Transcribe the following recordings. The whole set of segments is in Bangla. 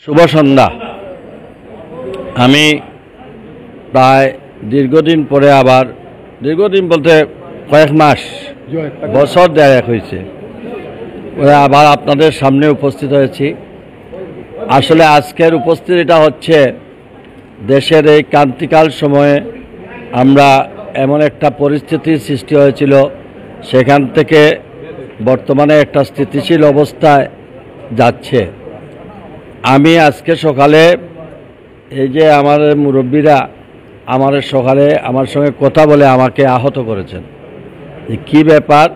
শুভ সন্ধ্যা। আমি প্রায় দীর্ঘদিন পরে আবার দীর্ঘদিন বলতে কয়েক মাস বছর দেড়েক হয়েছে আবার আপনাদের সামনে উপস্থিত হয়েছি। আসলে আজকের উপস্থিতিটা হচ্ছে দেশের এই ক্রান্তিকাল সময়ে আমরা এমন একটা পরিস্থিতির সৃষ্টি হয়েছিল, সেখান থেকে বর্তমানে একটা স্থিতিশীল অবস্থায় যাচ্ছে। আমি আজকে সকালে এই যে আমার মুরব্বীরা আমার সকালে আমার সঙ্গে কথা বলে আমাকে আহত করেছেন। কি ব্যাপার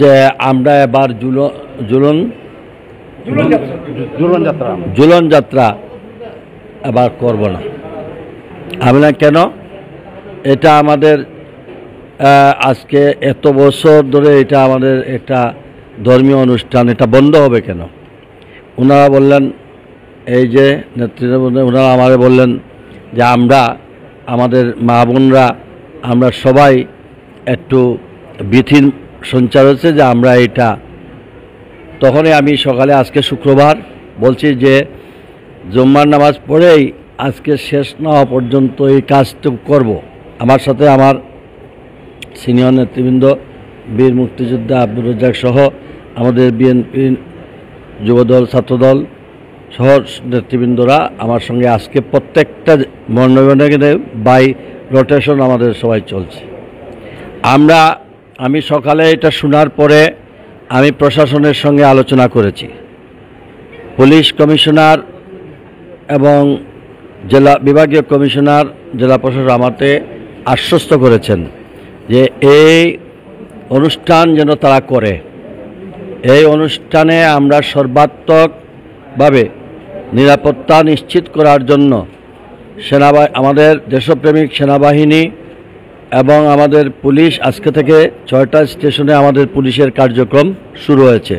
যে আমরা এবার ঝুলন যাত্রা এবার করব না। আমি না কেন, এটা আমাদের আজকে এত বছর ধরে এটা আমাদের একটা ধর্মীয় অনুষ্ঠান, এটা বন্ধ হবে কেন? ওনারা বললেন, এই যে নেতৃত্ব ওনারা আমাদের বললেন যে আমরা আমাদের মা বোনরা আমরা সবাই একটু বিধির সঞ্চার হচ্ছে যে আমরা এটা। তখনই আমি সকালে আজকে শুক্রবার বলছি যে জুম্মার নামাজ পড়েই আজকে শেষ না হওয়া পর্যন্ত এই কাজটুকু করব। আমার সাথে আমার সিনিয়র নেতৃবৃন্দ বীর মুক্তিযোদ্ধা আব্দুর রাজ্জাক সহ আমাদের বিএনপি যুবদল ছাত্রদল সহ নেতৃবৃন্দরা আমার সঙ্গে আজকে প্রত্যেকটা মণ্ডপে বাই রোটেশন আমাদের সবাই চলছে। আমি সকালে এটা শোনার পরে আমি প্রশাসনের সঙ্গে আলোচনা করেছি। পুলিশ কমিশনার এবং জেলা বিভাগীয় কমিশনার জেলা প্রশাসন আমাকে আশ্বস্ত করেছেন যে এই অনুষ্ঠান যেন তারা করে। এই অনুষ্ঠানে আমরা সর্বাত্মকভাবে নিরাপত্তা নিশ্চিত করার জন্য আমাদের দেশপ্রেমিক সেনাবাহিনী এবং আমাদের পুলিশ আজকে থেকে 6টা স্টেশনে আমাদের পুলিশের কার্যক্রম শুরু হয়েছে।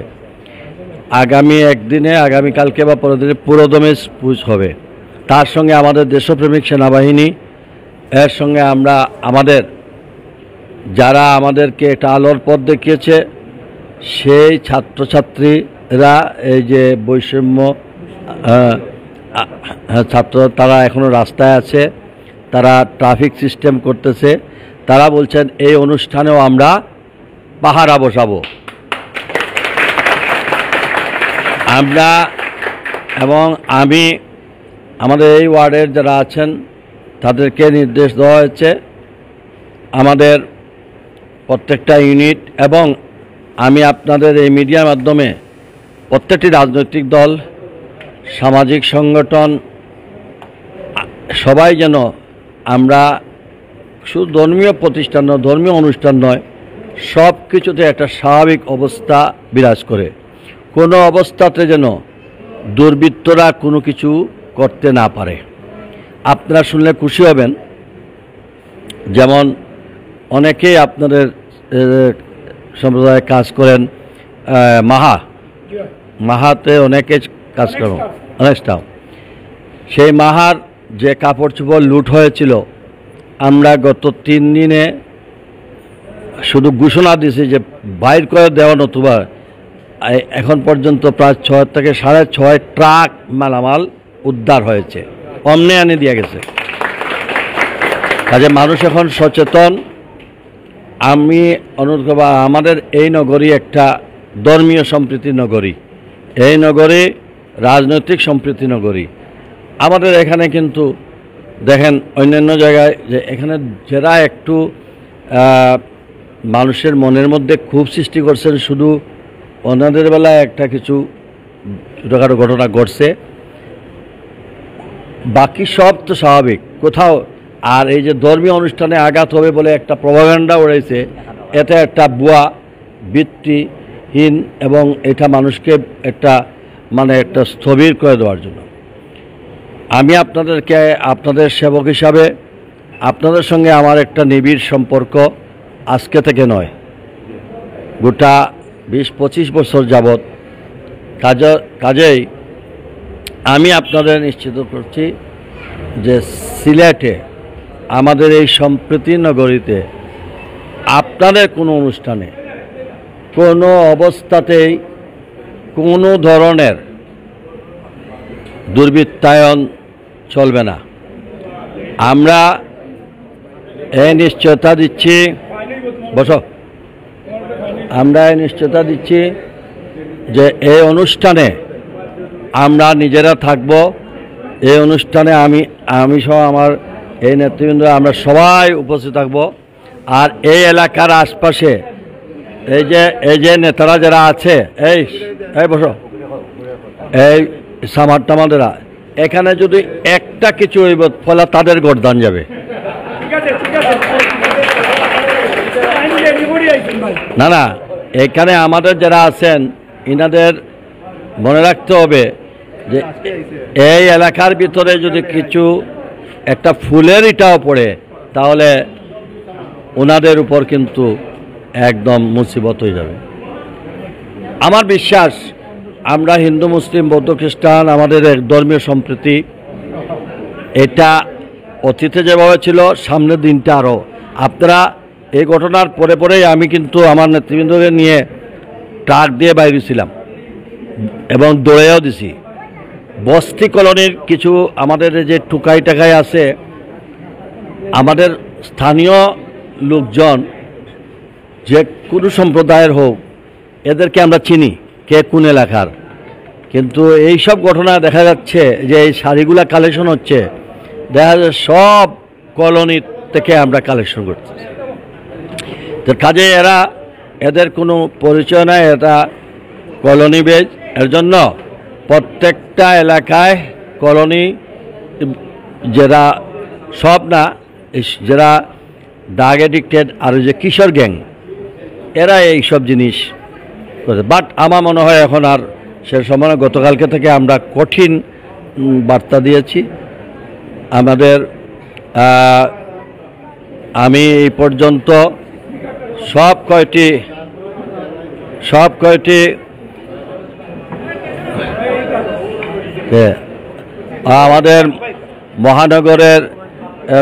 আগামী একদিনে আগামীকালকে বা পরের দিনে পুরোদমে পুজ হবে। তার সঙ্গে আমাদের দেশপ্রেমিক সেনাবাহিনী এর সঙ্গে আমরা আমাদের যারা আমাদেরকে একটা আলোর পথ দেখিয়েছে সেই ছাত্রছাত্রীরা এই যে বৈষম্য ছাত্র তারা এখনও রাস্তায় আছে, তারা ট্রাফিক সিস্টেম করতেছে। তারা বলছেন এই অনুষ্ঠানেও আমরা পাহারা বসাবো। আমরা এবং আমি আমাদের এই ওয়ার্ডের যারা আছেন তাদেরকে নির্দেশ দেওয়া হয়েছে আমাদের প্রত্যেকটা ইউনিট এবং আমি আপনাদের এই মিডিয়ার মাধ্যমে প্রত্যেকটি রাজনৈতিক দল সামাজিক সংগঠন সবাই যেন আমরা শুধু ধর্মীয় প্রতিষ্ঠান নয়, ধর্মীয় অনুষ্ঠান নয়, সব কিছুতে একটা স্বাভাবিক অবস্থা বিরাজ করে। কোনো অবস্থাতে যেন দুর্বৃত্তরা কোনো কিছু করতে না পারে। আপনারা শুনলে খুশি হবেন, যেমন অনেকেই আপনাদের সম্প্রদায়ে কাজ করেন, মাহাতে অনেকে কাজ করেন অনেকটাও। সেই মাহার যে কাপড় চোপড় লুট হয়েছিল, আমরা গত 3 দিনে শুধু ঘোষণা দিয়েছি যে বাইর করে দেওয়া, নতুবা এখন পর্যন্ত প্রায় 6 থেকে 6.5 ট্রাক মালামাল উদ্ধার হয়েছে, অমনে আনে দিয়ে গেছে। কাজে মানুষ এখন সচেতন। আমি অনুরোধ করব, আমাদের এই নগরী একটা ধর্মীয় সম্প্রীতি নগরী, এই নগরী রাজনৈতিক সম্প্রীতি নগরী। আমাদের এখানে কিন্তু দেখেন অন্যান্য জায়গায় যে এখানে যারা একটু মানুষের মনের মধ্যে খুব সৃষ্টি করছেন, শুধু ওনাদের বেলায় একটা কিছু ছোটোখাটো ঘটনা ঘটছে, বাকি সব তো স্বাভাবিক কোথাও। আর এই যে ধর্মীয় অনুষ্ঠানে আঘাত হবে বলে একটা প্রপাগান্ডা উড়াইছে, এটা একটা ভুয়া ভিত্তিহীন এবং এটা মানুষকে একটা একটা স্থবির করে দেওয়ার জন্য। আমি আপনাদেরকে আপনাদের সেবক হিসাবে আপনাদের সঙ্গে আমার একটা নিবিড় সম্পর্ক আজকে থেকে নয়, গোটা 20-25 বছর যাবৎ। কাজেই আমি আপনাদের নিশ্চিত করছি যে সিলেটে আমাদের এই সম্প্রীতি নগরীতে আপনাদের কোনো অনুষ্ঠানে কোনো অবস্থাতেই কোনো ধরনের দুর্বৃত্তায়ন চলবে না। আমরা এই নিশ্চয়তা দিচ্ছি, বসো, আমরা এই নিশ্চয়তা দিচ্ছি যে এই অনুষ্ঠানে আমরা নিজেরা থাকব। এই অনুষ্ঠানে আমি সহ আমার এই নেতৃবৃন্দ আমরা সবাই উপস্থিত থাকব। আর এই এলাকার আশপাশে এই যে নেতারা যারা আছে, এই বসো, এই সামার টামাদেরা, এখানে যদি একটা কিছু হইব ফলে তাদের গর্দান যাবে। না না, এখানে আমাদের যারা আছেন ইনাদের মনে রাখতে হবে যে এই এলাকার ভিতরে যদি কিছু একটা ফুলের ইটাও পড়ে তাহলে ওনাদের উপর কিন্তু একদম মুসিবত হয়ে যাবে। আমার বিশ্বাস আমরা হিন্দু মুসলিম বৌদ্ধ খ্রিস্টান আমাদের এক ধর্মীয় সম্প্রীতি, এটা অতীতে যেভাবে ছিল সামনের দিনটা আরও। আপনারা এই ঘটনার পরে পরেই আমি কিন্তু আমার নেতৃবৃন্দকে নিয়ে ট্রাক দিয়ে বাইরে ছিলাম এবং দৌড়েও দিছি। বস্তি কলোনির কিছু আমাদের যে টুকাই টাকাই আছে, আমাদের স্থানীয় লোকজন যে কোনো সম্প্রদায়ের হোক, এদেরকে আমরা চিনি কে কোন এলাকার। কিন্তু এই সব ঘটনা দেখা যাচ্ছে যে এই শাড়িগুলা কালেকশন হচ্ছে, দেখা যাচ্ছে সব কলোনি থেকে আমরা কালেকশন করতেছি। তো কাজে এদের কোনো পরিচয় নাই, এটা কলোনি বেজ। এর জন্য প্রত্যেকটা এলাকায় কলোনি যারা সব না, যারা ড্রাগ এডিক্টেড আর যে কিশোর গ্যাং, এরা এই সব জিনিস করে। বাট আমার মনে হয় এখন আর সে সময়, গতকালকে থেকে আমরা কঠিন বার্তা দিয়েছি। আমাদের আমি এই পর্যন্ত সব কয়টি আমাদের মহানগরের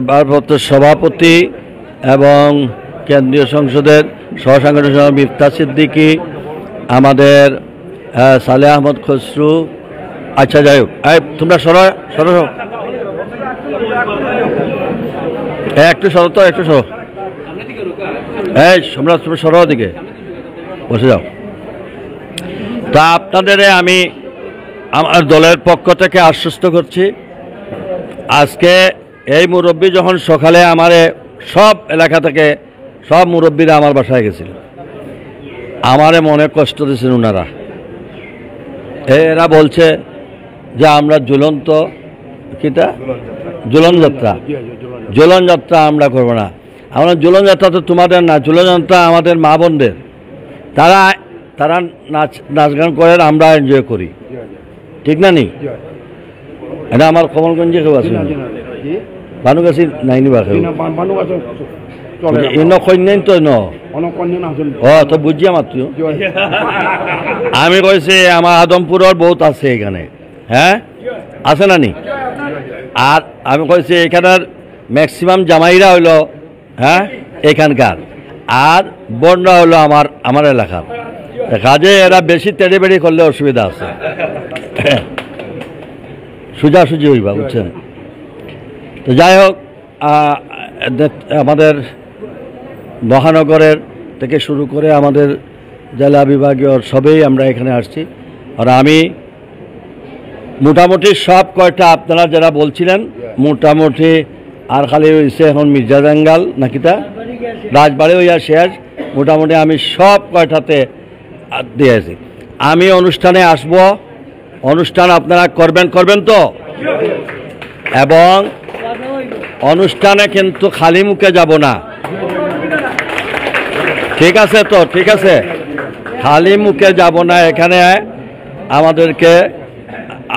ভারপ্রাপ্ত সভাপতি এবং কেন্দ্রীয় সংসদের সহসাংগঠনিক সম্পাদক মিফতা সিদ্দিকী, আমাদের সালেহ আহমদ খসরু, আচ্ছা যাই হোক, তোমরা সরো একটু সরো তো, একটু সরো, তোমরা সরো দিকে বসে যাও। তা আপনাদের আমি আমার দলের পক্ষ থেকে আশ্বস্ত করছি, আজকে এই মুরব্বী যখন সকালে আমারে সব এলাকা থেকে সব মুরব্বীরা আমার বাসায় গেছিল, আমারে মনে কষ্ট দিয়েছেন ওনারা। এরা বলছে যে আমরা ঝুলন যাত্রা আমরা করবো না। আমরা ঝুলন যাত্রা তো তোমাদের না, ঝুলন যাত্রা আমাদের মা বোনদের, তারা নাচ গান করে, আমরা এনজয় করি, ঠিক না নি? এটা আমার কমলগঞ্জে কেউ আছে, বানুগাছি নাইনি বা কেউ কন্যান তো তো বুঝি আমার তুই। আমি কইছি আমার আদমপুরের বহুত আছে এখানে, হ্যাঁ আছে না নি? আর আমি কইছি এখানের ম্যাক্সিমাম জামাইরা হইল হ্যাঁ এখানকার, আর বোনরা হলো আমার এলাকার। কাজে এরা বেশি তেড়েবেড়ি করলে অসুবিধা আছে, সোজাসুজি হইবা, বুঝছেন? তো যাই হোক, আমাদের মহানগরের থেকে শুরু করে আমাদের জেলা বিভাগীয় সবেই আমরা এখানে আসছি। আর আমি মোটামুটি সব কয়টা আপনারা যারা বলছিলেন মোটামুটি, আর খালি হয়েছে এখন মির্জা জাঙ্গাল নাকিটা রাজবাড়ি হইয়া শেষ, মোটামুটি আমি সব কয়টাতে দিয়েছি। আমি অনুষ্ঠানে আসব, অনুষ্ঠান আপনারা করবেন তো, এবং অনুষ্ঠানে কিন্তু খালি মুখে যাব না, ঠিক আছে তো? ঠিক আছে, খালি মুখে যাব না, এখানে আমাদেরকে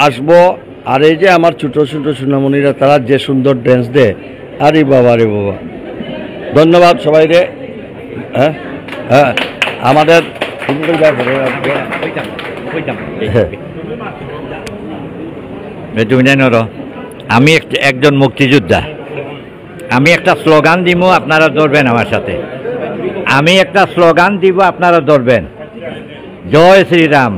আসব। আর এই যে আমার ছোটো ছোটো সোনামণিরা, তারা যে সুন্দর ড্যান্স দেয়, আরে বাবা রে বাবা, ধন্যবাদ সবাই রে। হ্যাঁ হ্যাঁ, আমাদের আমি একজন মুক্তিযোদ্ধা, আমি একটা স্লোগান দিব, আপনারা ধরবেন আমার সাথে। আমি একটা স্লোগান দিব, আপনারা ধরবেন, জয় শ্রীরাম।